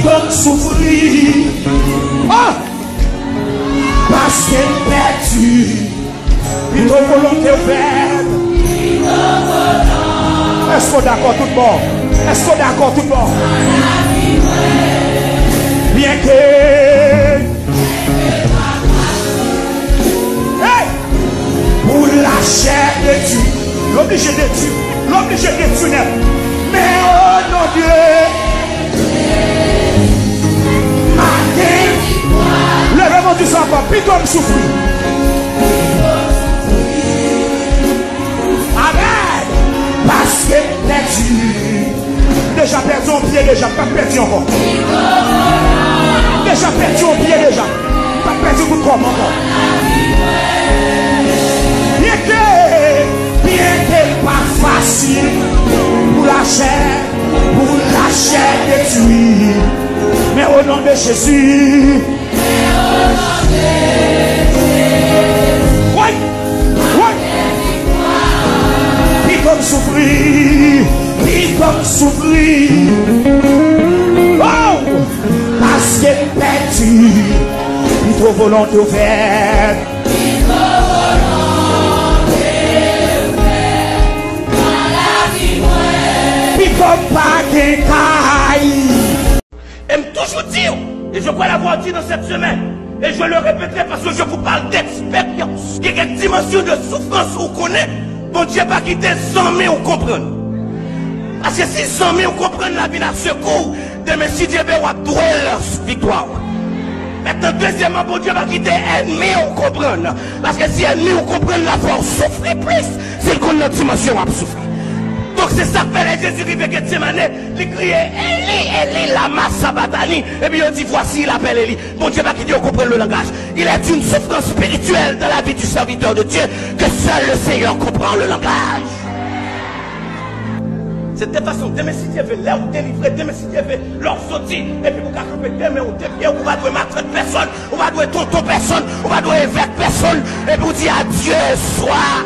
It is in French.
comme souffrir. Oh! Parce qu'elle perdu. Puis ton volonté ouverte. Est-ce qu'on est d'accord tout le monde? Est-ce qu'on est d'accord tout le monde? Bien que hey! Pour la chair de Dieu, l'obligé de Dieu, l'obligé de Dieu, mais oh non Dieu, le vraiment du sang, puis comme souffrir. Amen. Parce que perdu, déjà perdu un pied, déjà pas perdu encore. Déjà perdu un pied, déjà pas perdu tout corps encore. Bien que pas facile pour la chair de Dieu, mais au nom de Jésus. Oui, oui. Puis comme souffrir, oh, parce que perdu, puis trop volonté ouverte. Comme pas des cailles. Aime toujours dire, et je crois l'avoir dit dans cette semaine, et je le répéterai parce que je vous parle d'expérience. Il y a une dimension de souffrance où on connaît, bon Dieu pas quitter 100 000 ou comprendre. Parce que si 100 000 ou comprendre la vie n'a secours, demain si Dieu veut douer leur victoire. Maintenant, deuxièmement, bon Dieu va quitter ennemi ou comprendre. Parce que si ennemi ou comprendre la force souffrir plus, c'est qu'on a une dimension à souffrir. Donc c'est ça que fait Jésus qui fait Gethsemane. Il criait Eli, Eli, lama sabachthani. Et puis il dit voici il appelle Eli. Bon Dieu va qui dit on comprend le langage. Il est une souffrance spirituelle dans la vie du serviteur de Dieu que seul le Seigneur comprend le langage. C'est de façon, demain si Dieu veut l'air ou délivrer, demain si Dieu veut leur sortir, et puis vous camper demain ou deux pieds, on va douer maître personne, on va douer tonton personne, on va douer évêque personne, et puis vous dire à Dieu soit.